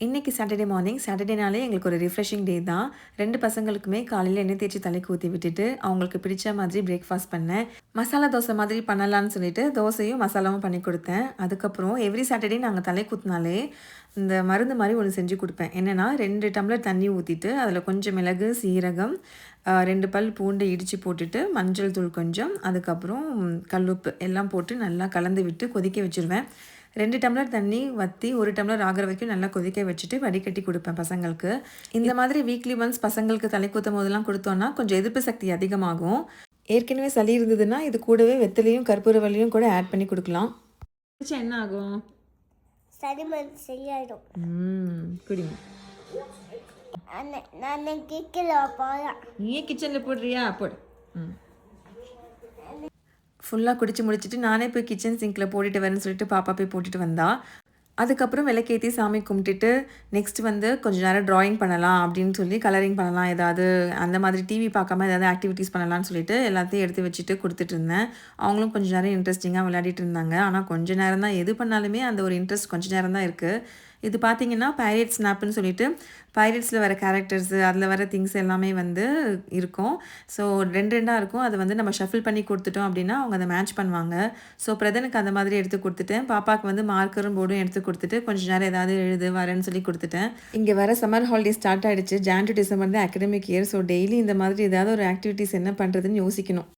இன்னைக்கு Saturday morning. சாட்டர்டேனாலே எங்களுக்கு ஒரு ரிஃப்ரெஷிங் டே தான். 2 பசங்களுக்குமே காலையில எண்ணெய் தேய்ச்சி தலைக்கு ஊத்தி விட்டுட்டு, அவங்களுக்கு பிடிச்ச மாதிரி பிரேக்ஃபாஸ்ட் பண்ணேன். மசாலா தோசை மாதிரி பண்ணலான்னு சொல்லிட்டு, தோசையும் மசாலாவும் பண்ணி குடுத்தேன். அதுக்கப்புறம் எவ்ரி சாட்டர்டே நாங்க தலைக்கு ஊத்துனாலே, இந்த மருந்து மாரி ஒண்ணு செஞ்சு குடுப்பேன். என்னன்னா 2 டம்ளர் தண்ணி ஊத்திட்டு, அதில கொஞ்சம் மிளகு, சீரகம், 2 பல் பூண்டு இடிச்சு போட்டுட்டு, மஞ்சள் தூள் கொஞ்சம், அதுக்கப்புறம் கல்லுப்பு எல்லாம் போட்டு நல்லா கலந்து விட்டு கொதிக்க வச்சுருவேன். 2 டம்ளர் தண்ணி வத்தி 1 டம்ளர் ஆகுற வரைக்கும் நல்லா கொதிக்க வச்சுட்டு வடிகட்டி குடுப்பேன் பசங்களுக்கு. இந்த மாதிரி வீக்லி ஒன்ஸ் பசங்களுக்கு தலைக்கு ஊத்தும் போதெல்லாம் குடுத்தோம்னா, கொஞ்சம் எதிர்ப்பு சக்தி அதிகமாகும். ஏற்கனவே சளி இருந்ததுன்னா, இது கூடவே வெத்தலையும், கற்பூரவள்ளியும் கூட ஆட் பண்ணி குடுக்கலாம். குடிச்சா என்ன ஆகும்? சளிமண் சரியாயிடும். குடிங்க. நான் கேட்கல போகிறேன். நீயே கிச்சன்ல போடுறியா? போடு. ஃபுல்லாக குடிச்சு முடிச்சுட்டு நானே போய் கிச்சன் சிங்க்கில் போட்டுட்டு வரேன்னு சொல்லிட்டு பாப்பா போய் போட்டுட்டு வந்தா. அதுக்கப்புறம் விளக்கேத்தி சாமி கும்பிட்டுட்டு, நெக்ஸ்ட் வந்து கொஞ்ச நேரம் ட்ராயிங் பண்ணலாம் அப்படின்னு சொல்லி கலரிங் பண்ணலாம். ஏதாவது அந்த மாதிரி டிவி பார்க்காம ஏதாவது ஆக்டிவிட்டீஸ் பண்ணலான்னு சொல்லிட்டு எல்லாத்தையும் எடுத்து வச்சுட்டு குடுத்துட்டுருந்தேன். அவங்களும் கொஞ்ச நேரம் இன்ட்ரெஸ்டிங்கா விளையாடிட்டு இருந்தாங்க. ஆனா கொஞ்ச நேரம் தான், எது பண்ணாலுமே அந்த ஒரு இன்ட்ரெஸ்ட் கொஞ்ச நேரம் தான் இருக்கு. இது பார்த்தீங்கன்னா, பைரேட் ஸ்னாப்ன்னு சொல்லிட்டு பைரேட்ஸில வர கேரக்டர்ஸு, அதில வர திங்ஸ் எல்லாமே வந்து இருக்கும். ஸோ 2 2ஆ இருக்கும். அத வந்து நம்ம ஷஃபில் பண்ணி குடுத்துட்டோம் அப்படின்னா, அவங்க அத மேட்ச் பண்ணுவாங்க. ஸோ பிரதனுக்கு அந்த மாதிரி எடுத்து குடுத்துட்டேன். பாப்பாக்கு வந்து மார்க்கரும், போர்டும் எடுத்து குடுத்துட்டு, கொஞ்ச நேரம் ஏதாவது எழுது, வரேன்னு சொல்லி குடுத்துட்டேன். இங்க வர சம்மர் ஹாலிடே ஸ்டார்ட் ஆயிடுச்சு. ஜான் டூ டிசம்பர் தான் அகாடமிக் இயர். ஸோ டெய்லி இந்த மாதிரி ஏதாவது ஒரு ஆக்டிவிட்டீஸ் என்ன பண்றதுன்னு யோசிக்கணும்.